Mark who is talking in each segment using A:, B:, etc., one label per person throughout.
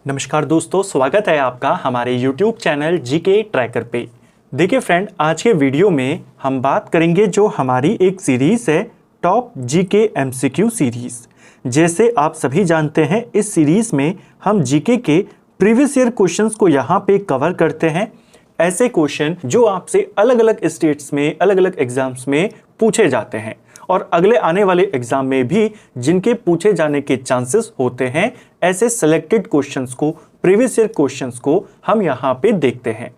A: नमस्कार दोस्तों, स्वागत है आपका हमारे YouTube चैनल जीके ट्रैकर पे। देखिए फ्रेंड, आज के वीडियो में हम बात करेंगे जो हमारी एक सीरीज़ है टॉप जीके एमसीक्यू सीरीज़। जैसे आप सभी जानते हैं, इस सीरीज़ में हम जीके के प्रीवियस ईयर क्वेश्चंस को यहाँ पे कवर करते हैं। ऐसे क्वेश्चन जो आपसे अलग अलग स्टेट्स में अलग अलग एग्जाम्स में पूछे जाते हैं और अगले आने वाले एग्जाम में भी जिनके पूछे जाने के चांसेस होते हैं, ऐसे सिलेक्टेड क्वेश्चंस को, प्रीवियस ईयर क्वेश्चंस को हम यहाँ पे देखते हैं।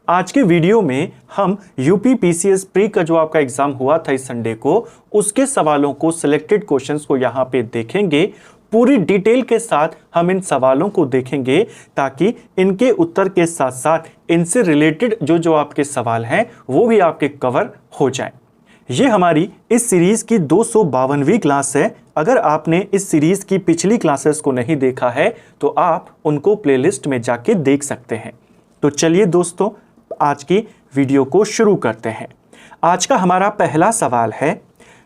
A: आज के वीडियो में हम यूपी पीसीएस प्री का जो आपका एग्जाम हुआ था इस संडे को, उसके सवालों को, सिलेक्टेड क्वेश्चंस को यहाँ पे देखेंगे। पूरी डिटेल के साथ हम इन सवालों को देखेंगे ताकि इनके उत्तर के साथ साथ इनसे रिलेटेड जो आपके सवाल हैं वो भी आपके कवर हो जाएं। ये हमारी इस सीरीज़ की 252वीं क्लास है। अगर आपने इस सीरीज़ की पिछली क्लासेस को नहीं देखा है तो आप उनको प्लेलिस्ट में जाके देख सकते हैं। तो चलिए दोस्तों, आज की वीडियो को शुरू करते हैं। आज का हमारा पहला सवाल है,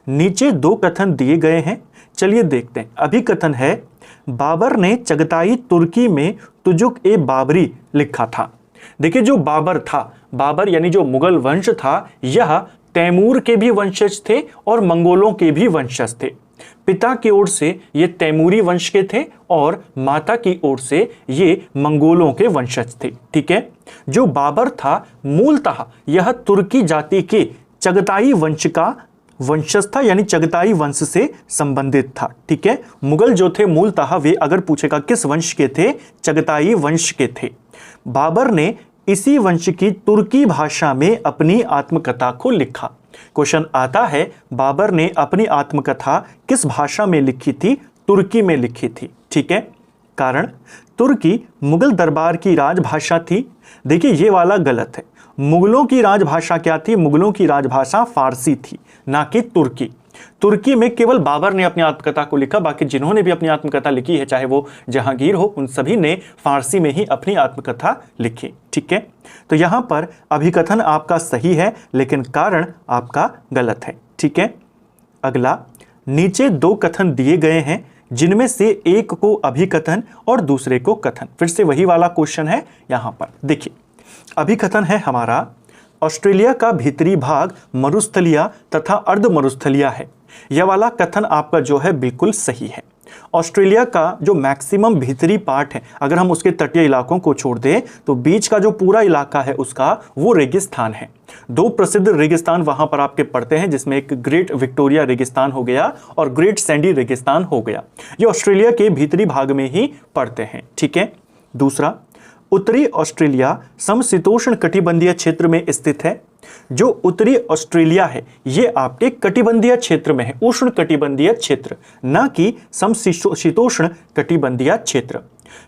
A: नीचे दो कथन दिए गए हैं, चलिए देखते हैं। अभी कथन है, बाबर ने चगताई तुर्की में तुजुक ए बाबरी लिखा था। देखिए, जो बाबर था, बाबर यानी जो मुगल वंश था, यह तैमूर के भी वंशज थे और मंगोलों के भी वंशज थे। पिता की ओर से ये तैमूरी वंश के थे और माता की ओर से ये मंगोलों के वंशज थे। ठीक है। जो बाबर था, मूलतः यह तुर्की जाति के चगताई वंश का वंशज था, यानी चगताई वंश से संबंधित था। ठीक है। मुगल जो थे मूलतः वे, अगर पूछेगा किस वंश के थे, चगताई वंश के थे। बाबर ने इसी वंश की तुर्की भाषा में अपनी आत्मकथा को लिखा। क्वेश्चन आता है, बाबर ने अपनी आत्मकथा किस भाषा में लिखी थी? तुर्की में लिखी थी। ठीक है। कारण, तुर्की मुगल दरबार की राजभाषा थी। देखिए, ये वाला गलत है। मुगलों की राजभाषा क्या थी? मुगलों की राजभाषा फारसी थी, ना कि तुर्की। तुर्की में केवल बाबर ने अपनी आत्मकथा को लिखा, बाकी जिन्होंने भी अपनी आत्मकथा लिखी है, चाहे वो जहांगीर हो, उन सभी ने फारसी में ही अपनी आत्मकथा लिखी। ठीक है। तो यहां पर अभिकथन आपका सही है, लेकिन कारण आपका गलत है। ठीक है। अगला, नीचे दो कथन दिए गए हैं, जिनमें से एक को अभिकथन और दूसरे को कथन। फिर से वही वाला क्वेश्चन है यहां पर। देखिए, अभिकथन है हमारा, ऑस्ट्रेलिया का भीतरी भाग मरुस्थलीय तथा अर्ध मरुस्थलीय है। यह वाला कथन आपका जो है बिल्कुल सही है। ऑस्ट्रेलिया का जो मैक्सिमम भीतरी पार्ट है, अगर हम उसके तटीय इलाकों को छोड़ दें तो बीच का जो पूरा इलाका है उसका वो रेगिस्तान है। दो प्रसिद्ध रेगिस्तान वहां पर आपके पड़ते हैं, जिसमें एक ग्रेट विक्टोरिया रेगिस्तान हो गया और ग्रेट सैंडी रेगिस्तान हो गया। ये ऑस्ट्रेलिया के भीतरी भाग में ही पड़ते हैं। ठीक है। दूसरा, उत्तरी ऑस्ट्रेलिया समशीतोष्ण कटिबंधीय क्षेत्र में स्थित है। जो उत्तरी ऑस्ट्रेलिया है ये आपके कटिबंधीय क्षेत्र में है, उष्ण कटिबंधीय क्षेत्र, ना कि समशीतोष्ण कटिबंधीय क्षेत्र।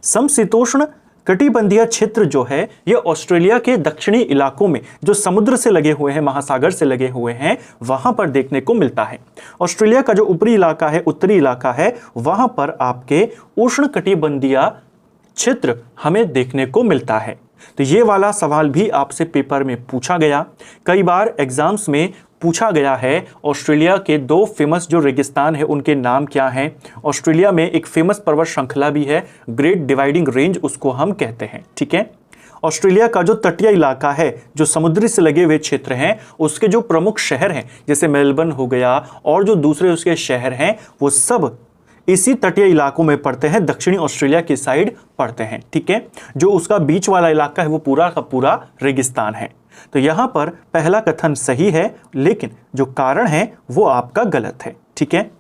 A: समशीतोष्ण कटिबंधीय क्षेत्र जो है ये ऑस्ट्रेलिया के दक्षिणी इलाकों में, जो समुद्र से लगे हुए हैं, महासागर से लगे हुए हैं, वहां पर देखने को मिलता है। ऑस्ट्रेलिया का जो ऊपरी इलाका है, उत्तरी इलाका है, वहां पर आपके उष्ण कटिबंधीय क्षेत्र हमें देखने को मिलता है। तो ये वाला सवाल भी आपसे पेपर में पूछा गया, कई बार एग्जाम्स में पूछा गया है। ऑस्ट्रेलिया के दो फेमस जो रेगिस्तान है उनके नाम क्या हैं? ऑस्ट्रेलिया में एक फेमस पर्वत श्रृंखला भी है, ग्रेट डिवाइडिंग रेंज उसको हम कहते हैं। ठीक है। ऑस्ट्रेलिया का जो तटीय इलाका है, जो समुद्री से लगे हुए क्षेत्र हैं, उसके जो प्रमुख शहर हैं, जैसे मेलबर्न हो गया और जो दूसरे उसके शहर हैं, वो सब इसी तटीय इलाकों में पड़ते हैं, दक्षिणी ऑस्ट्रेलिया की साइड पड़ते हैं। ठीक है। जो उसका बीच वाला इलाका है वो पूरा का पूरा रेगिस्तान है। तो यहां पर पहला कथन सही है, लेकिन जो कारण है वो आपका गलत है। ठीक है।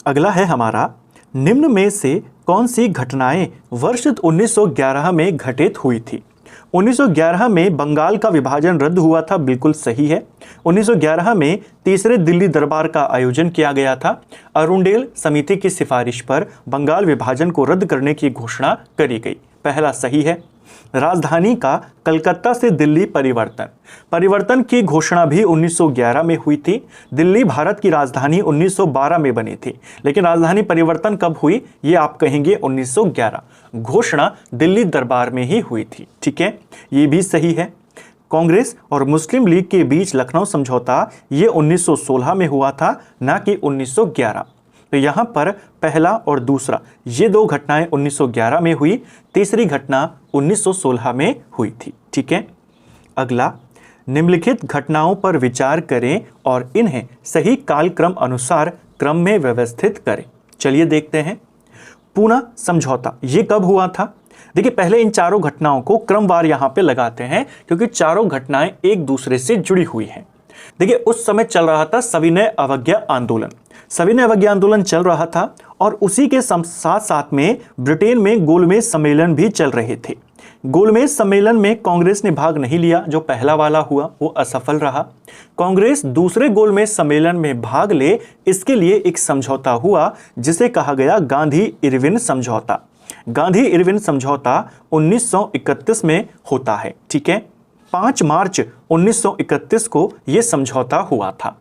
A: अगला है हमारा, निम्न में से कौन सी घटनाएं वर्ष 1911 में घटित हुई थी? 1911 में बंगाल का विभाजन रद्द हुआ था, बिल्कुल सही है। 1911 में तीसरे दिल्ली दरबार का आयोजन किया गया था। अरुंडेल समिति की सिफारिश पर बंगाल विभाजन को रद्द करने की घोषणा करी गई, पहला सही है। राजधानी का कलकत्ता से दिल्ली परिवर्तन की घोषणा भी 1911 में हुई थी। दिल्ली भारत की राजधानी 1912 में बनी थी, लेकिन राजधानी परिवर्तन कब हुई? ये आप कहेंगे 1911। घोषणा दिल्ली दरबार में ही हुई थी। ठीक है। ये भी सही है। कांग्रेस और मुस्लिम लीग के बीच लखनऊ समझौता ये 1916 में हुआ था, ना कि 1911। तो यहाँ पर पहला और दूसरा ये दो घटनाएं 1911 में हुई, तीसरी घटना 1916 में हुई थी। ठीक है, अगला, निम्नलिखित घटनाओं पर विचार करें और इन्हें सही कालक्रम अनुसार क्रम में व्यवस्थित करें। चलिए देखते हैं। पूना समझौता ये कब हुआ था? देखिए, पहले इन चारों घटनाओं को क्रमवार यहाँ पे लगाते हैं क्योंकि चारों घटनाएं एक दूसरे से जुड़ी हुई हैं। देखिए, उस समय चल रहा था सविनय अवज्ञा आंदोलन। सविनय अवज्ञा आंदोलन चल रहा था और उसी के साथ साथ में ब्रिटेन में गोलमेज सम्मेलन भी चल रहे थे। गोलमेज सम्मेलन में कांग्रेस ने भाग नहीं लिया, जो पहला वाला हुआ वो असफल रहा। कांग्रेस दूसरे गोलमेज सम्मेलन में भाग ले, इसके लिए एक समझौता हुआ जिसे कहा गया गांधी इरविन समझौता। गांधी इरविन समझौता 1931 में होता है। ठीक है, 5 मार्च 1931 को यह समझौता हुआ था।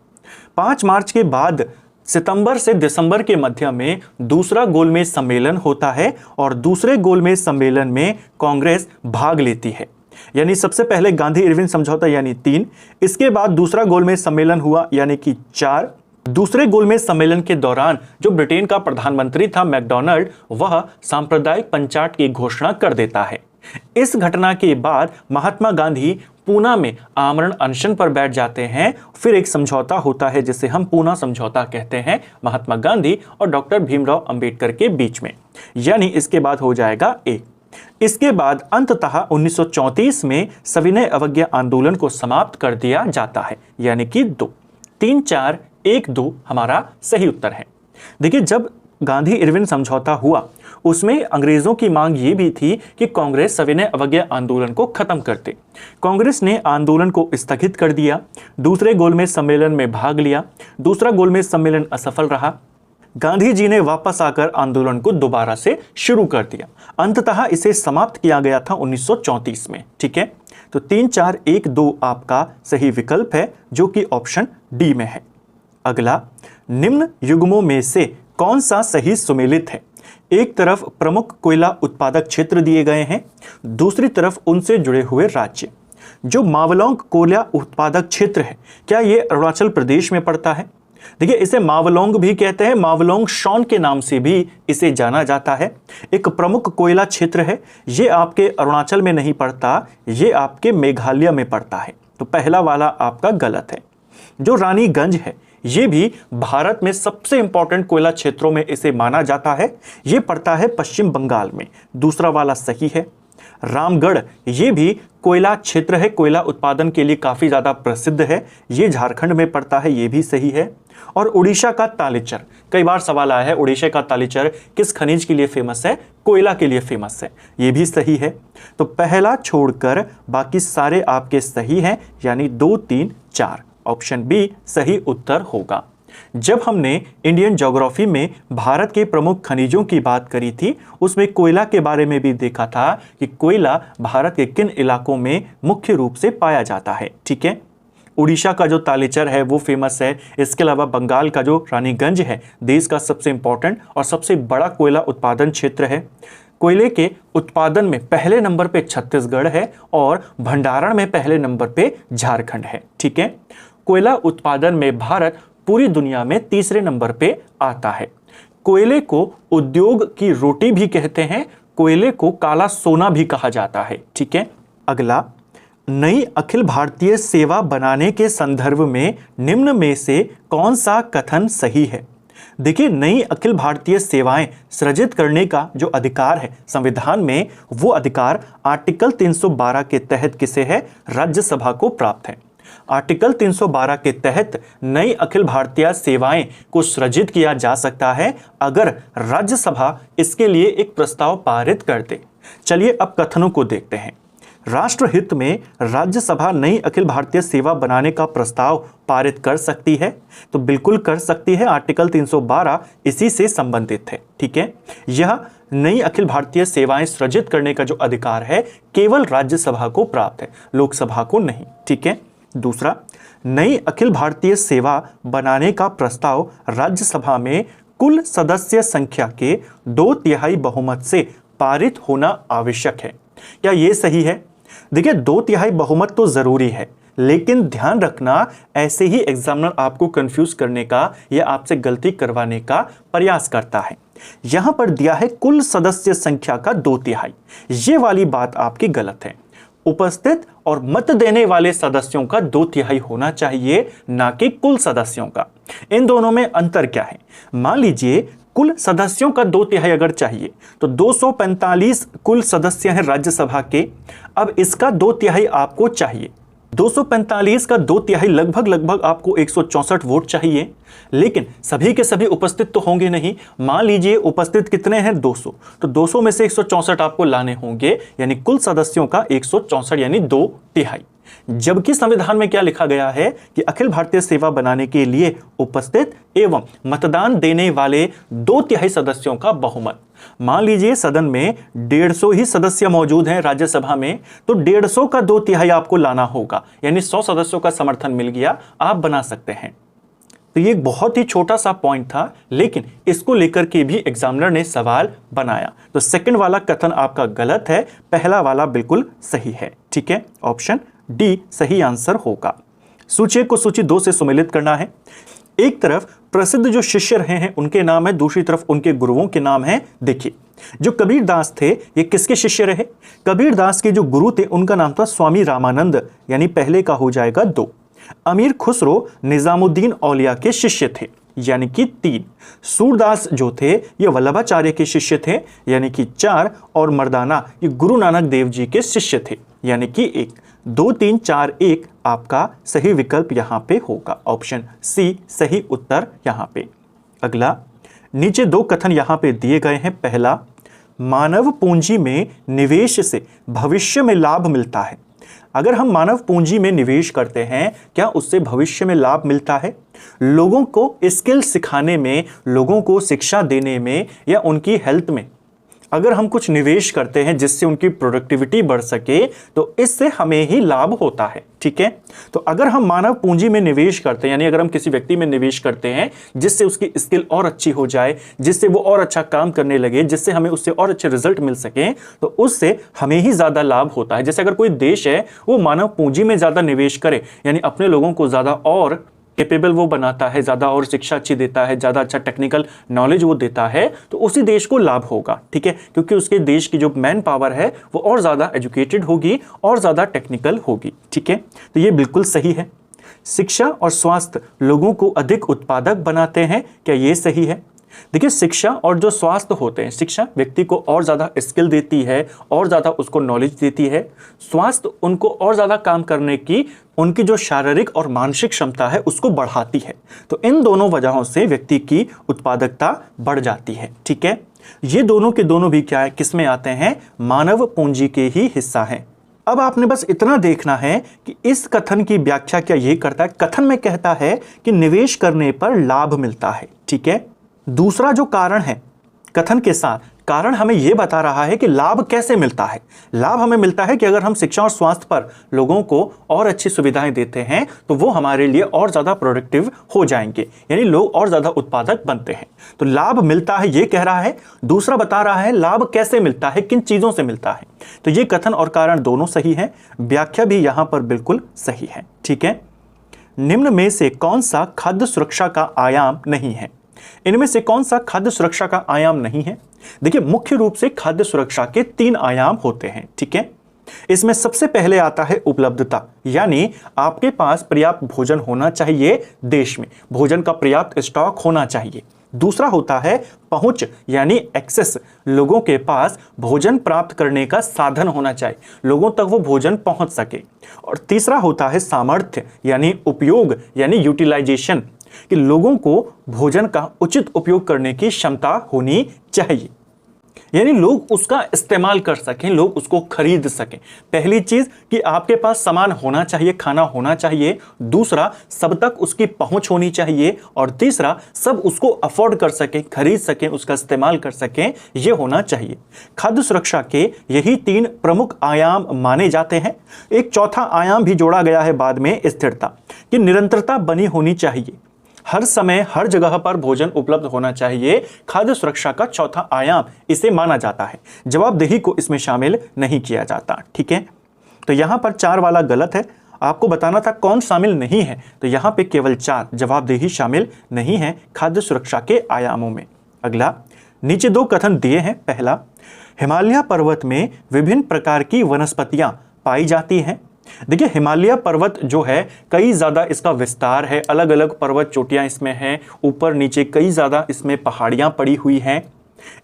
A: 5 मार्च के बाद सितंबर से दिसंबर के मध्य में दूसरा गोलमेज सम्मेलन होता है और दूसरे गोलमेज सम्मेलन में कांग्रेस भाग लेती है। यानी सबसे पहले गांधी इरविन समझौता यानी 3, इसके बाद दूसरा गोलमेज सम्मेलन हुआ यानी कि 4। दूसरे गोलमेज सम्मेलन के दौरान जो ब्रिटेन का प्रधानमंत्री था मैकडोनाल्ड, वह सांप्रदायिक पंचाट की घोषणा कर देता है। इस घटना के बाद महात्मा गांधी पूना में आमरण अनशन पर बैठ जाते हैं। फिर एक समझौता होता है जिसे हम पूना समझौता कहते हैं, महात्मा गांधी और डॉक्टर भीमराव अंबेडकर के बीच में, यानी इसके बाद हो जाएगा 1। इसके बाद अंततः 1934 में सविनय अवज्ञा आंदोलन को समाप्त कर दिया जाता है, यानी कि 2। 3, 4, 1, 2 हमारा सही उत्तर है। देखिए, जब गांधी इरविन समझौता हुआ उसमें अंग्रेजों की मांग ये भी थी कि कांग्रेस सविनय अवज्ञा आंदोलन को खत्म कर दे। कांग्रेस ने आंदोलन को स्थगित कर दिया, दूसरे गोलमेज सम्मेलन में भाग लिया, दूसरा गोलमेज सम्मेलन असफल रहा। गांधी जी ने वापस आकर आंदोलन को दोबारा से शुरू कर दिया। अंततः इसे समाप्त किया गया था 1934 में। ठीक है, तो 3, 4, 1, 2 आपका सही विकल्प है, जो कि ऑप्शन डी में है। अगला, निम्न युग्मों में से कौन सा सही सुमेलित है? एक तरफ प्रमुख कोयला उत्पादक क्षेत्र दिए गए हैं, दूसरी तरफ उनसे जुड़े हुए राज्य। जो मावलोंग कोयला उत्पादक क्षेत्र है, क्या यह अरुणाचल प्रदेश में पड़ता है? देखिए, इसे मावलोंग भी कहते हैं, मावलोंग शॉन के नाम से भी इसे जाना जाता है। एक प्रमुख कोयला क्षेत्र है, ये आपके अरुणाचल में नहीं पड़ता, ये आपके मेघालय में पड़ता है। तो पहला वाला आपका गलत है। जो रानीगंज है, ये भी भारत में सबसे इंपॉर्टेंट कोयला क्षेत्रों में इसे माना जाता है, ये पड़ता है पश्चिम बंगाल में, दूसरा वाला सही है। रामगढ़ ये भी कोयला क्षेत्र है, कोयला उत्पादन के लिए काफ़ी ज़्यादा प्रसिद्ध है, ये झारखंड में पड़ता है, ये भी सही है। और उड़ीसा का तालेचर, कई बार सवाल आया है उड़ीसा का तालेचर किस खनिज के लिए फेमस है? कोयला के लिए फेमस है, ये भी सही है। तो पहला छोड़कर बाकी सारे आपके सही हैं, यानी 2, 3, 4 ऑप्शन बी सही उत्तर होगा। जब हमने इंडियन ज्योग्राफी में भारत के प्रमुख खनिजों की बात करी थी, उसमें कोयला के बारे में भी देखा था कि कोयला भारत के किन इलाकों में मुख्य रूप से पाया जाता है। ठीक है, उड़ीसा का जो तालेचर है वो फेमस है। इसके अलावा बंगाल का जो रानीगंज है देश का सबसे इंपॉर्टेंट और सबसे बड़ा कोयला उत्पादन क्षेत्र है। कोयले के उत्पादन में पहले नंबर पे छत्तीसगढ़ है और भंडारण में पहले नंबर पे झारखंड है। ठीक है, कोयला उत्पादन में भारत पूरी दुनिया में तीसरे नंबर पे आता है। कोयले को उद्योग की रोटी भी कहते हैं, कोयले को काला सोना भी कहा जाता है। ठीक है, अगला, नई अखिल भारतीय सेवा बनाने के संदर्भ में निम्न में से कौन सा कथन सही है? देखिए, नई अखिल भारतीय सेवाएं सृजित करने का जो अधिकार है संविधान में, वो अधिकार आर्टिकल 312 के तहत किसे है? राज्यसभा को प्राप्त है। आर्टिकल 312 के तहत नई अखिल भारतीय सेवाएं को सृजित किया जा सकता है अगर राज्यसभा इसके लिए एक प्रस्ताव पारित कर दे। चलिए अब कथनों को देखते हैं। राष्ट्रहित में राज्यसभा नई अखिल भारतीय सेवा बनाने का प्रस्ताव पारित कर सकती है, तो बिल्कुल कर सकती है। आर्टिकल 312 इसी से संबंधित है। ठीक है, यह नई अखिल भारतीय सेवाएं सृजित करने का जो अधिकार है केवल राज्यसभा को प्राप्त है, लोकसभा को नहीं। ठीक है, दूसरा, नई अखिल भारतीय सेवा बनाने का प्रस्ताव राज्यसभा में कुल सदस्य संख्या के 2/3 बहुमत से पारित होना आवश्यक है। क्या यह सही है? देखिए, 2/3 बहुमत तो जरूरी है, लेकिन ध्यान रखना, ऐसे ही एग्जामिनर आपको कंफ्यूज करने का या आपसे गलती करवाने का प्रयास करता है। यहां पर दिया है कुल सदस्य संख्या का 2/3। ये वाली बात आपकी गलत है। उपस्थित और मत देने वाले सदस्यों का 2/3 होना चाहिए, ना कि कुल सदस्यों का। इन दोनों में अंतर क्या है? मान लीजिए कुल सदस्यों का 2/3 अगर चाहिए तो 245 कुल सदस्य हैं राज्यसभा के। अब इसका 2/3 आपको चाहिए। 245 का 2/3 लगभग आपको 164 वोट चाहिए, लेकिन सभी के सभी उपस्थित तो होंगे नहीं। मान लीजिए उपस्थित कितने हैं? 200, तो 200 में से 164 आपको लाने होंगे, यानी कुल सदस्यों का 164 यानी 2/3। जबकि संविधान में क्या लिखा गया है कि अखिल भारतीय सेवा बनाने के लिए उपस्थित एवं मतदान देने वाले 2/3 सदस्यों का बहुमत। मान लीजिए सदन में 150 ही सदस्य मौजूद हैं राज्यसभा में, तो 150 का 2/3 आपको लाना होगा, यानी 100 सदस्यों का समर्थन मिल गया, आप बना सकते हैं। तो ये एक बहुत ही छोटा सा पॉइंट था, लेकिन इसको लेकर के भी एग्जामिनर ने सवाल बनाया। तो सेकंड वाला कथन आपका गलत है, पहला वाला बिल्कुल सही है। ठीक है, ऑप्शन डी सही आंसर होगा। सूची 1 को सूची 2 से सुमेलित करना है। एक तरफ प्रसिद्ध जो शिष्य रहे हैं उनके नाम है, दूसरी तरफ उनके गुरुओं के नाम है। देखिए, जो कबीरदास थे ये किसके शिष्य रहे? कबीरदास के जो गुरु थे उनका नाम था स्वामी रामानंद, यानी पहले का हो जाएगा 2। अमीर खुसरो निजामुद्दीन औलिया के शिष्य थे, यानी कि 3। सूरदास जो थे ये वल्लभाचार्य के शिष्य थे, यानी कि 4। और मर्दाना ये गुरु नानक देव जी के शिष्य थे, यानी कि 1। 2, 3, 4, 1 आपका सही विकल्प यहां पे होगा। ऑप्शन सी सही उत्तर यहां पे। अगला, नीचे 2 कथन यहां पे दिए गए हैं। पहला, मानव पूंजी में निवेश से भविष्य में लाभ मिलता है। अगर हम मानव पूंजी में निवेश करते हैं, क्या उससे भविष्य में लाभ मिलता है? लोगों को स्किल सिखाने में, लोगों को शिक्षा देने में या उनकी हेल्थ में अगर हम कुछ निवेश करते हैं जिससे उनकी प्रोडक्टिविटी बढ़ सके, तो इससे हमें ही लाभ होता है। ठीक है, तो अगर हम मानव पूंजी में निवेश करते हैं, यानी अगर हम किसी व्यक्ति में निवेश करते हैं जिससे उसकी स्किल और अच्छी हो जाए, जिससे वो और अच्छा काम करने लगे, जिससे हमें उससे और अच्छे रिजल्ट मिल सके, तो उससे हमें ही ज्यादा लाभ होता है। जैसे अगर कोई देश है वो मानव पूंजी में ज्यादा निवेश करे, यानी अपने लोगों को ज्यादा और कैपेबल वो बनाता है, ज़्यादा और शिक्षा अच्छी देता है, ज़्यादा अच्छा टेक्निकल नॉलेज वो देता है, तो उसी देश को लाभ होगा। ठीक है, क्योंकि उसके देश की जो मैन पावर है वो और ज़्यादा एजुकेटेड होगी और ज़्यादा टेक्निकल होगी। ठीक है, तो ये बिल्कुल सही है। शिक्षा और स्वास्थ्य लोगों को अधिक उत्पादक बनाते हैं, क्या ये सही है? देखिए, शिक्षा और जो स्वास्थ्य होते हैं, शिक्षा व्यक्ति को और ज़्यादा स्किल देती है और ज़्यादा उसको नॉलेज देती है। स्वास्थ्य उनको और ज़्यादा काम करने की, उनकी जो शारीरिक और मानसिक क्षमता है उसको बढ़ाती है। तो इन दोनों वजहों से व्यक्ति की उत्पादकता बढ़ जाती है। ठीक है, ये दोनों के दोनों भी क्या है, किस में आते हैं? मानव पूंजी के ही हिस्सा है। अब आपने बस इतना देखना है कि इस कथन की व्याख्या क्या ये करता है। कथन में कहता है कि निवेश करने पर लाभ मिलता है। ठीक है, दूसरा जो कारण है कथन के साथ, कारण हमें यह बता रहा है कि लाभ कैसे मिलता है। लाभ हमें मिलता है कि अगर हम शिक्षा और स्वास्थ्य पर लोगों को और अच्छी सुविधाएं देते हैं तो वो हमारे लिए और ज़्यादा प्रोडक्टिव हो जाएंगे, यानी लोग और ज़्यादा उत्पादक बनते हैं। तो लाभ मिलता है ये कह रहा है। दूसरा बता रहा है लाभ कैसे मिलता है, किन चीज़ों से मिलता है। तो ये कथन और कारण दोनों सही है, व्याख्या भी यहाँ पर बिल्कुल सही है। ठीक है, निम्न में से कौन सा खाद्य सुरक्षा का आयाम नहीं है? इनमें से कौन सा खाद्य सुरक्षा का आयाम नहीं है? देखिए, मुख्य रूप से खाद्य सुरक्षा के 3 आयाम होते हैं। ठीक है, इसमें सबसे पहले आता है उपलब्धता, यानी आपके पास पर्याप्त भोजन होना चाहिए, देश में भोजन का पर्याप्त स्टॉक होना चाहिए। दूसरा होता है पहुंच, यानी एक्सेस, लोगों के पास भोजन प्राप्त करने का साधन होना चाहिए, लोगों तक वो भोजन पहुंच सके। और तीसरा होता है सामर्थ्य, यानी उपयोग, यानी यूटिलाइजेशन, कि लोगों को भोजन का उचित उपयोग करने की क्षमता होनी चाहिए, यानी लोग उसका इस्तेमाल कर सकें, लोग उसको खरीद सकें। पहली चीज कि आपके पास सामान होना चाहिए, खाना होना चाहिए। दूसरा, सब तक उसकी पहुंच होनी चाहिए। और तीसरा, सब उसको अफोर्ड कर सकें, खरीद सकें, उसका इस्तेमाल कर सकें, यह होना चाहिए। खाद्य सुरक्षा के यही 3 प्रमुख आयाम माने जाते हैं। एक चौथा आयाम भी जोड़ा गया है बाद में, स्थिरता, कि निरंतरता बनी होनी चाहिए, हर समय हर जगह पर भोजन उपलब्ध होना चाहिए। खाद्य सुरक्षा का चौथा आयाम इसे माना जाता है। जवाबदेही को इसमें शामिल नहीं किया जाता। ठीक है, तो यहां पर 4 वाला गलत है। आपको बताना था कौन शामिल नहीं है, तो यहाँ पे केवल 4 जवाबदेही शामिल नहीं है खाद्य सुरक्षा के आयामों में। अगला, नीचे 2 कथन दिए हैं। पहला, हिमालय पर्वत में विभिन्न प्रकार की वनस्पतियां पाई जाती हैं। देखिए, हिमालय पर्वत जो है कई ज़्यादा इसका विस्तार है, अलग अलग पर्वत चोटियां इसमें हैं, ऊपर नीचे कई ज़्यादा इसमें पहाड़ियां पड़ी हुई हैं।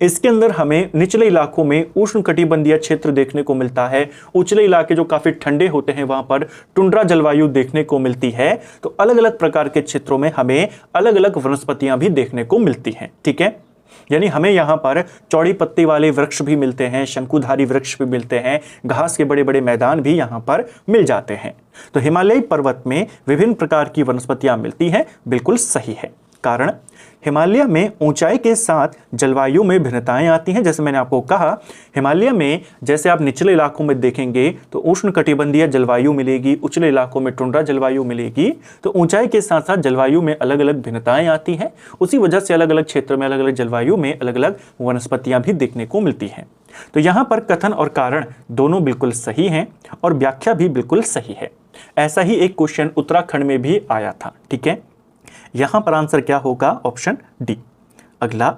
A: इसके अंदर हमें निचले इलाकों में उष्णकटिबंधीय क्षेत्र देखने को मिलता है, उचले इलाके जो काफ़ी ठंडे होते हैं वहाँ पर टुंड्रा जलवायु देखने को मिलती है। तो अलग अलग प्रकार के क्षेत्रों में हमें अलग अलग वनस्पतियाँ भी देखने को मिलती हैं। ठीक है, यानी हमें यहाँ पर चौड़ी पत्ती वाले वृक्ष भी मिलते हैं, शंकुधारी वृक्ष भी मिलते हैं, घास के बड़े बड़े मैदान भी यहाँ पर मिल जाते हैं। तो हिमालयी पर्वत में विभिन्न प्रकार की वनस्पतियाँ मिलती हैं, बिल्कुल सही है। कारण, हिमालय में ऊंचाई के साथ जलवायु में भिन्नताएं आती हैं। जैसे मैंने आपको कहा, हिमालय में जैसे आप निचले इलाकों में देखेंगे तो उष्णकटिबंधीय जलवायु मिलेगी, उचले इलाकों में टुंड्रा जलवायु मिलेगी। तो ऊंचाई के साथ साथ जलवायु में अलग अलग भिन्नताएं आती हैं, उसी वजह से अलग अलग क्षेत्र में अलग अलग जलवायु में अलग अलग वनस्पतियां भी देखने को मिलती हैं। तो यहाँ पर कथन और कारण दोनों बिल्कुल सही हैं और व्याख्या भी बिल्कुल सही है। ऐसा ही एक क्वेश्चन उत्तराखंड में भी आया था। ठीक है, यहां पर आंसर क्या होगा? Option D. अगला,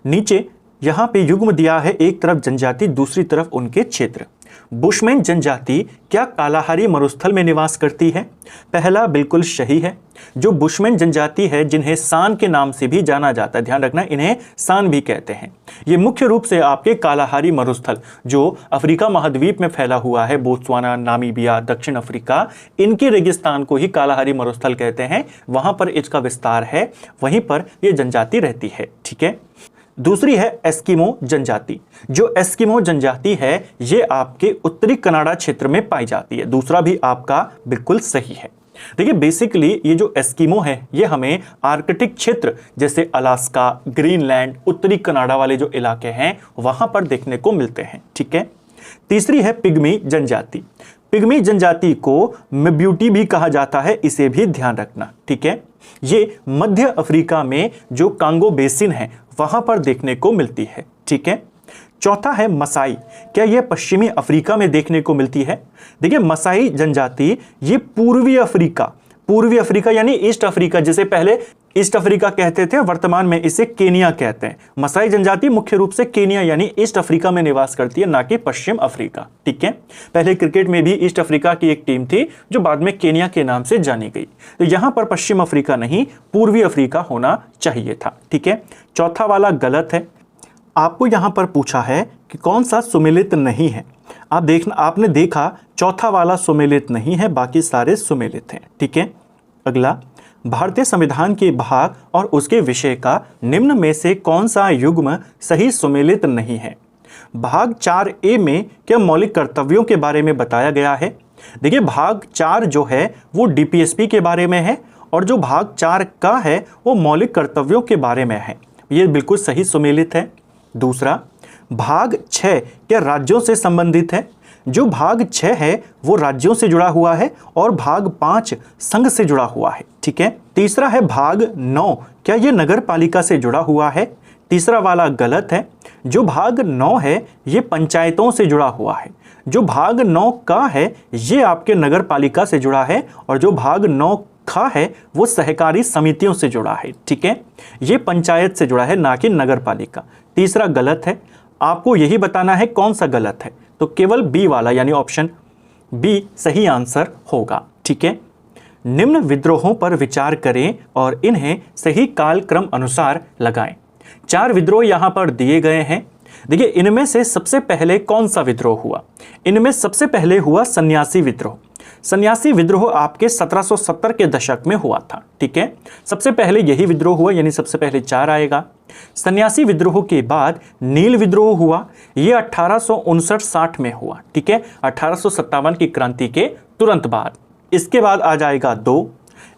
A: नीचे यहां पे युग्म दिया है, एक तरफ जनजाति दूसरी तरफ उनके क्षेत्र। बुशमैन जनजाति क्या कालाहारी मरुस्थल में निवास करती है? पहला बिल्कुल सही है। जो बुशमैन जनजाति है, जिन्हें सान के नाम से भी जाना जाता है, ध्यान रखना इन्हें सान भी कहते हैं, ये मुख्य रूप से आपके कालाहारी मरुस्थल जो अफ्रीका महाद्वीप में फैला हुआ है, बोत्सवाना, नामीबिया, दक्षिण अफ्रीका, इनके रेगिस्तान को ही कालाहारी मरुस्थल कहते हैं। वहां पर इसका विस्तार है, वहीं पर यह जनजाति रहती है। ठीक है, दूसरी है एस्किमो जनजाति। जो एस्किमो जनजाति है ये आपके उत्तरी कनाडा क्षेत्र में पाई जाती है। दूसरा भी आपका बिल्कुल सही है। देखिए, बेसिकली ये जो एस्किमो है ये हमें आर्कटिक क्षेत्र जैसे अलास्का, ग्रीनलैंड, उत्तरी कनाडा वाले जो इलाके हैं वहां पर देखने को मिलते हैं। ठीक है, तीसरी है पिग्मी जनजाति। पिग्मी जनजाति को मेब्यूटी भी कहा जाता है, इसे भी ध्यान रखना। ठीक है, ये मध्य अफ्रीका में जो कांगो बेसिन है वहां पर देखने को मिलती है। ठीक है, चौथा है मसाई। क्या यह पश्चिमी अफ्रीका में देखने को मिलती है? देखिए, मसाई जनजाति ये पूर्वी अफ्रीका यानी ईस्ट अफ्रीका, जिसे पहले ईस्ट अफ्रीका कहते थे, वर्तमान में इसे केनिया कहते हैं। मसाई जनजाति मुख्य रूप से केनिया यानी ईस्ट अफ्रीका में निवास करती है, ना कि पश्चिम अफ्रीका। ठीक है, पहले क्रिकेट में भी ईस्ट अफ्रीका की एक टीम थी जो बाद में केनिया के नाम से जानी गई। तो यहां पर पश्चिम अफ्रीका नहीं, पूर्वी अफ्रीका होना चाहिए था। ठीक है, चौथा वाला गलत है। आपको यहां पर पूछा है कि कौन सा सुमेलित नहीं है। आपने देखा चौथा वाला सुमेलित नहीं है, बाकी सारे सुमेलित हैं। ठीक है, अगला, भारतीय संविधान के भाग और उसके विषय का निम्न में से कौन सा युग्म सही सुमेलित नहीं है? भाग 4A में क्या मौलिक कर्तव्यों के बारे में बताया गया है? देखिए, भाग 4 जो है वो DPSP के बारे में है और जो भाग 4 का है वो मौलिक कर्तव्यों के बारे में है, ये बिल्कुल सही सुमेलित है। दूसरा, भाग 6 क्या राज्यों से संबंधित है? जो भाग 6 है वो राज्यों से जुड़ा हुआ है और भाग 5 संघ से जुड़ा हुआ है। ठीक है, तीसरा है भाग 9 क्या ये नगर पालिका से जुड़ा हुआ है? तीसरा वाला गलत है। जो भाग 9 है ये पंचायतों से जुड़ा हुआ है। जो भाग 9 का है ये आपके नगर पालिका से जुड़ा है और जो भाग 9 खा है वो सहकारी समितियों से जुड़ा है। ठीक है, ये पंचायत से जुड़ा है, ना कि नगर पालिका। तीसरा गलत है। आपको यही बताना है कौन सा गलत है, तो केवल बी वाला यानी ऑप्शन बी सही आंसर होगा। ठीक है, निम्न विद्रोहों पर विचार करें और इन्हें सही कालक्रम अनुसार लगाएं। 4 विद्रोह यहां पर दिए गए हैं। देखिए, इनमें से सबसे पहले कौन सा विद्रोह हुआ? इनमें सबसे पहले हुआ सन्यासी विद्रोह। सन्यासी विद्रोह आपके 1770 के दशक में हुआ था। ठीक है, सबसे पहले यही विद्रोह हुआ, यानी सबसे पहले 4 आएगा। सन्यासी विद्रोह के बाद नील विद्रोह हुआ, ये 1859-60 में हुआ। ठीक है, 1857 की क्रांति के तुरंत बाद। इसके बाद आ जाएगा 2।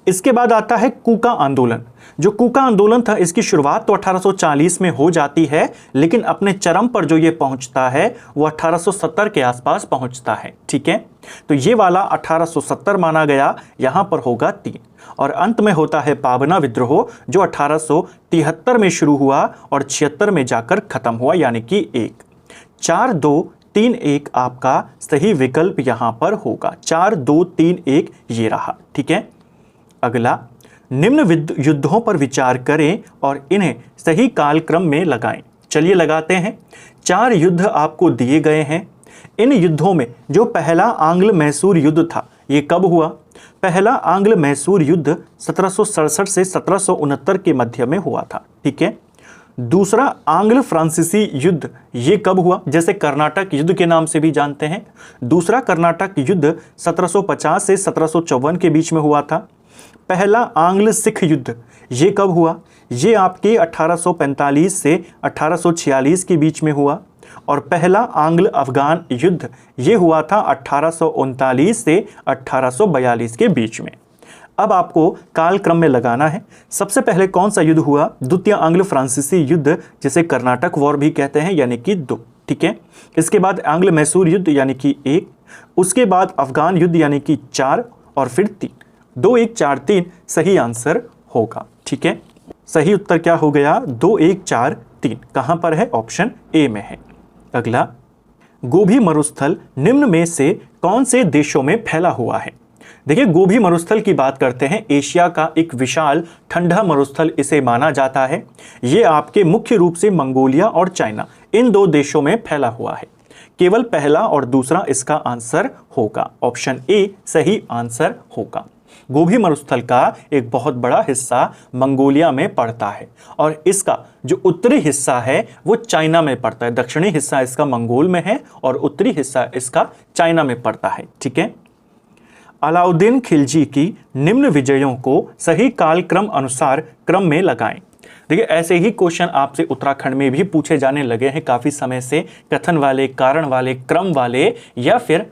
A: इसके बाद आता है कूका आंदोलन। जो कूका आंदोलन था इसकी शुरुआत तो 1840 में हो जाती है, लेकिन अपने चरम पर जो ये पहुंचता है वो 1870 के आसपास पहुंचता है। ठीक है, तो ये वाला 1870 माना गया, यहां पर होगा 3। और अंत में होता है पाबना विद्रोह जो 1873 में शुरू हुआ और 76 में जाकर खत्म हुआ, यानी कि 1। 4, 2, 3-1 आपका सही विकल्प यहां पर होगा। 4-2-3-1 ये रहा। ठीक है, अगला, निम्न युद्धों पर विचार करें और इन्हें सही कालक्रम में लगाएं। चलिए लगाते हैं। 4 युद्ध आपको दिए गए हैं। इन युद्धों में जो पहला आंग्ल मैसूर युद्ध था ये कब हुआ? पहला आंग्ल मैसूर युद्ध 1767 से 1769 के मध्य में हुआ था। ठीक है, दूसरा आंग्ल फ्रांसीसी युद्ध ये कब हुआ? जैसे कर्नाटक युद्ध के नाम से भी जानते हैं। दूसरा कर्नाटक युद्ध 1750 से 1754 के बीच में हुआ था। पहला आंग्ल सिख युद्ध ये कब हुआ? ये आपके 1845 से 1846 के बीच में हुआ। और पहला आंग्ल अफगान युद्ध ये हुआ था 1839 से 1842 के बीच में। अब आपको कालक्रम में लगाना है। सबसे पहले कौन सा युद्ध हुआ? द्वितीय आंग्ल फ्रांसीसी युद्ध, जिसे कर्नाटक वॉर भी कहते हैं, यानी कि 2। ठीक है, इसके बाद आंग्ल मैसूर युद्ध यानी कि 1, उसके बाद अफगान युद्ध यानी कि 4 और फिर 3। 2-1-4-3 सही आंसर होगा। ठीक है, सही उत्तर क्या हो गया? 2-1-4-3 कहां पर है? ऑप्शन ए में है। अगला, गोभी मरुस्थल निम्न में से कौन से देशों में फैला हुआ है? देखिए, गोभी मरुस्थल की बात करते हैं। एशिया का एक विशाल ठंडा मरुस्थल इसे माना जाता है। ये आपके मुख्य रूप से मंगोलिया और चाइना, इन 2 देशों में फैला हुआ है। केवल पहला और दूसरा इसका आंसर होगा। ऑप्शन ए सही आंसर होगा। गोभी मरुस्थल का एक बहुत बड़ा हिस्सा मंगोलिया में पड़ता है और इसका जो उत्तरी हिस्सा है वो चाइना में पड़ता है। दक्षिणी हिस्सा इसका मंगोल में है और उत्तरी हिस्सा इसका चाइना में पड़ता है। ठीक है, अलाउद्दीन खिलजी की निम्न विजयों को सही कालक्रम अनुसार क्रम में लगाएं। देखिए, ऐसे ही क्वेश्चन आपसे उत्तराखंड में भी पूछे जाने लगे हैं काफी समय से। कथन वाले, कारण वाले, क्रम वाले या फिर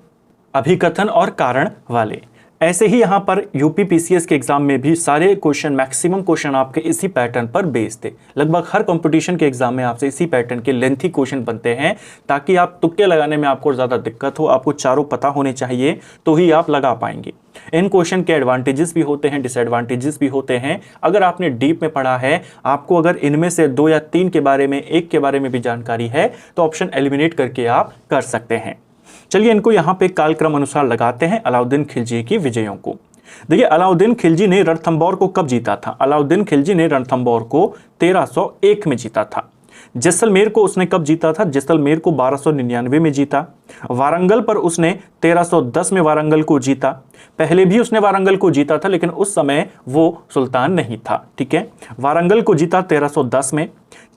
A: अभिकथन और कारण वाले। ऐसे ही यहाँ पर यूपी पीसीएस के एग्जाम में भी सारे क्वेश्चन, मैक्सिमम क्वेश्चन आपके इसी पैटर्न पर बेस्ड थे। लगभग हर कंपटीशन के एग्जाम में आपसे इसी पैटर्न के लेंथी क्वेश्चन बनते हैं ताकि आप तुक्के लगाने में आपको ज़्यादा दिक्कत हो। आपको चारों पता होने चाहिए तो ही आप लगा पाएंगे। इन क्वेश्चन के एडवांटेजेस भी होते हैं, डिसएडवांटेजेस भी होते हैं। अगर आपने डीप में पढ़ा है, आपको अगर इनमें से 2 या 3 के बारे में, 1 के बारे में भी जानकारी है तो ऑप्शन एलिमिनेट करके आप कर सकते हैं। चलिए इनको यहाँ पे कालक्रम अनुसार लगाते हैं, अलाउद्दीन खिलजी की विजयों को। देखिए, अलाउद्दीन खिलजी ने रणथंबोर को कब जीता था? अलाउद्दीन खिलजी ने रणथंबोर को 1301 में जीता था। जैसलमेर को उसने कब जीता था? जैसलमेर को 1299 में जीता। वारंगल पर उसने 1310 में वारंगल को जीता। पहले भी उसने वारंगल को जीता था लेकिन उस समय वो सुल्तान नहीं था। ठीक है, वारंगल को जीता 1310 में।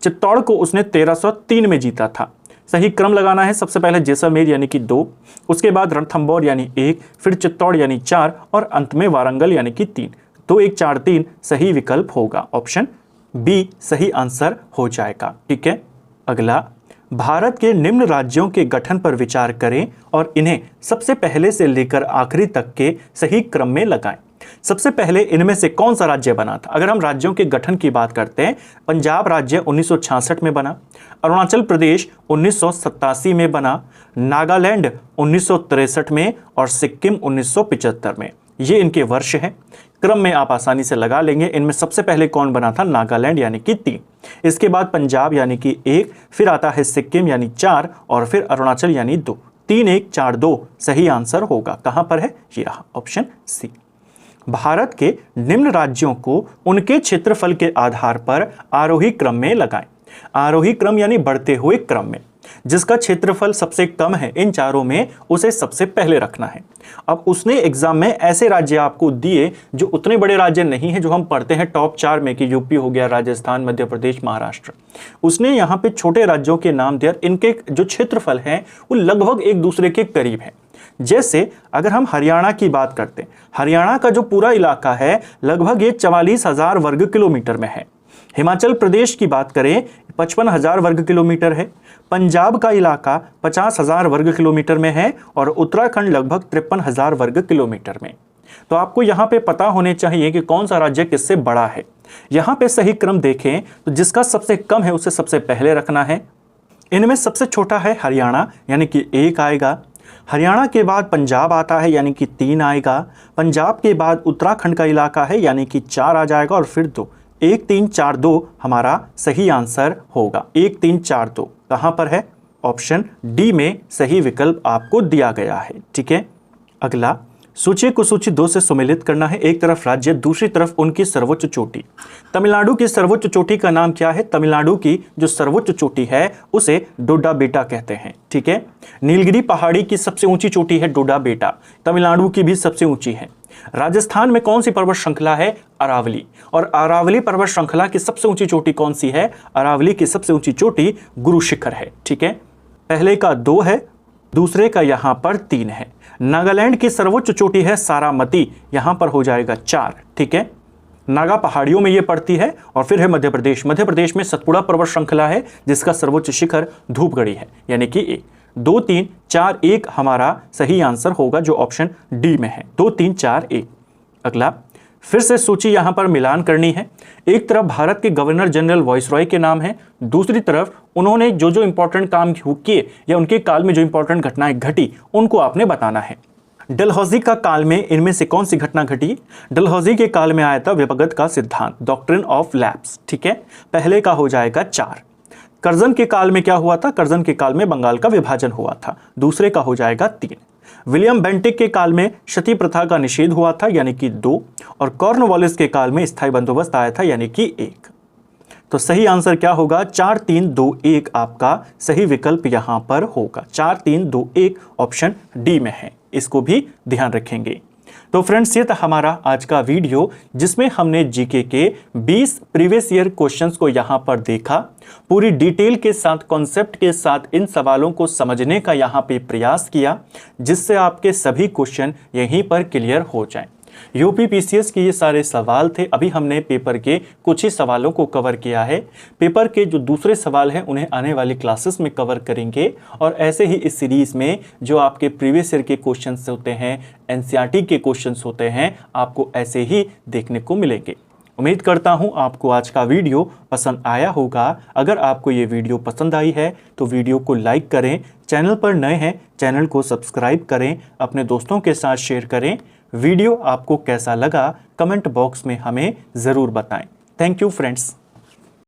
A: चित्तौड़ को उसने 1303 में जीता था। सही क्रम लगाना है। सबसे पहले जैसलमेर यानी कि 2, उसके बाद रणथंबोर यानी 1, फिर चित्तौड़ यानी 4 और अंत में वारंगल यानी कि 3। 2-1-4-3 सही विकल्प होगा। ऑप्शन बी सही आंसर हो जाएगा। ठीक है, अगला, भारत के निम्न राज्यों के गठन पर विचार करें और इन्हें सबसे पहले से लेकर आखिरी तक के सही क्रम में लगाएं। सबसे पहले इनमें से कौन सा राज्य बना था? अगर हम राज्यों के गठन की बात करते हैं, पंजाब राज्य 1966 में बना, अरुणाचल प्रदेश 1987 में बना, नागालैंड 1963 में और सिक्किम 1975 में। ये इनके वर्ष हैं। क्रम में आप आसानी से लगा लेंगे। इनमें सबसे पहले कौन बना था? नागालैंड यानी कि 3, इसके बाद पंजाब यानी कि 1, फिर आता है सिक्किम यानी 4 और फिर अरुणाचल यानी 2। 3-1-4-2 सही आंसर होगा। कहां पर है? ये रहा, ऑप्शन सी। भारत के निम्न राज्यों को उनके क्षेत्रफल के आधार पर आरोही क्रम में लगाएं। आरोही क्रम यानी बढ़ते हुए क्रम में। जिसका क्षेत्रफल सबसे कम है इन चारों में, उसे सबसे पहले रखना है। अब उसने एग्जाम में ऐसे राज्य आपको दिए जो उतने बड़े राज्य नहीं हैं, जो हम पढ़ते हैं टॉप 4 में कि यूपी हो गया, राजस्थान, मध्य प्रदेश, महाराष्ट्र। उसने यहाँ पे छोटे राज्यों के नाम दिए। इनके जो क्षेत्रफल हैं वो लगभग एक दूसरे के करीब है। जैसे अगर हम हरियाणा की बात करते हैं, हरियाणा का जो पूरा इलाका है लगभग ये 44,000 वर्ग किलोमीटर में है। हिमाचल प्रदेश की बात करें 55,000 वर्ग किलोमीटर है। पंजाब का इलाका 50,000 वर्ग किलोमीटर में है और उत्तराखंड लगभग 53,000 वर्ग किलोमीटर में। तो आपको यहाँ पे पता होने चाहिए कि कौन सा राज्य किससे बड़ा है। यहाँ पे सही क्रम देखें तो जिसका सबसे कम है उसे सबसे पहले रखना है। इनमें सबसे छोटा है हरियाणा यानी कि 1 आएगा। हरियाणा के बाद पंजाब आता है यानी कि 3 आएगा। पंजाब के बाद उत्तराखंड का इलाका है यानी कि 4 आ जाएगा और फिर 2। 1-3-4-2 हमारा सही आंसर होगा। 1-3-4-2 कहां पर है? ऑप्शन डी में सही विकल्प आपको दिया गया है। ठीक है, अगला, सूची को सूची 2 से सुमेलित करना है। एक तरफ राज्य, दूसरी तरफ उनकी सर्वोच्च चोटी। तमिलनाडु की सर्वोच्च चोटी का नाम क्या है? तमिलनाडु की जो सर्वोच्च चोटी है उसे डोडा बेटा कहते हैं। ठीक है, नीलगिरी पहाड़ी की सबसे ऊंची चोटी है डोडा बेटा, तमिलनाडु की भी सबसे ऊंची है। राजस्थान में कौन सी पर्वत श्रृंखला है? अरावली। और अरावली पर्वत श्रृंखला की सबसे ऊंची चोटी कौन सी है? अरावली की सबसे ऊंची चोटी गुरु शिखर है। ठीक है, पहले का 2 है, दूसरे का यहां पर 3 है। नागालैंड की सर्वोच्च चोटी है सारामती, यहां पर हो जाएगा 4। ठीक है, नागा पहाड़ियों में यह पड़ती है। और फिर है मध्य प्रदेश, मध्य प्रदेश में सतपुड़ा पर्वत श्रृंखला है जिसका सर्वोच्च शिखर धूपगढ़ी है, यानी कि 1 2 3 4 1 हमारा सही आंसर होगा जो ऑप्शन डी में है, 2 3 4 1। अगला, फिर से सूची यहां पर मिलान करनी है। एक तरफ भारत के गवर्नर जनरल वाइसरॉय के नाम है, दूसरी तरफ उन्होंने जो जो इंपॉर्टेंट काम किए या उनके काल में जो इंपॉर्टेंट घटनाएं घटी उनको आपने बताना है। डलहौजी का काल में इनमें से कौन सी घटना घटी? डलहौजी के काल में आया था विभगत का सिद्धांत, डॉक्ट्रिन ऑफ लैप्स। ठीक है, पहले का हो जाएगा 4। कर्जन के काल में क्या हुआ था? कर्जन के काल में बंगाल का विभाजन हुआ था, दूसरे का हो जाएगा 3। विलियम बेंटिक के काल में सती प्रथा का निषेध हुआ था, यानी कि 2। और कॉर्नवालिस के काल में स्थायी बंदोबस्त आया था, यानी कि 1। तो सही आंसर क्या होगा? 4 3 2 1 आपका सही विकल्प यहां पर होगा। 4 3 2 1 ऑप्शन डी में है, इसको भी ध्यान रखेंगे। तो फ्रेंड्स, ये था हमारा आज का वीडियो जिसमें हमने जीके के 20 प्रीवियस ईयर क्वेश्चंस को यहाँ पर देखा। पूरी डिटेल के साथ, कॉन्सेप्ट के साथ इन सवालों को समझने का यहाँ पे प्रयास किया जिससे आपके सभी क्वेश्चन यहीं पर क्लियर हो जाएं। यूपी पीसीएस के ये सारे सवाल थे। अभी हमने पेपर के कुछ ही सवालों को कवर किया है। पेपर के जो दूसरे सवाल हैं उन्हें आने वाली क्लासेस में कवर करेंगे। और ऐसे ही इस सीरीज़ में जो आपके प्रीवियस ईयर के क्वेश्चंस होते हैं, एनसीईआरटी के क्वेश्चंस होते हैं, आपको ऐसे ही देखने को मिलेंगे। उम्मीद करता हूं आपको आज का वीडियो पसंद आया होगा। अगर आपको ये वीडियो पसंद आई है तो वीडियो को लाइक करें, चैनल पर नए हैं चैनल को सब्सक्राइब करें, अपने दोस्तों के साथ शेयर करें। वीडियो आपको कैसा लगा कमेंट बॉक्स में हमें ज़रूर बताएं। Thank you friends.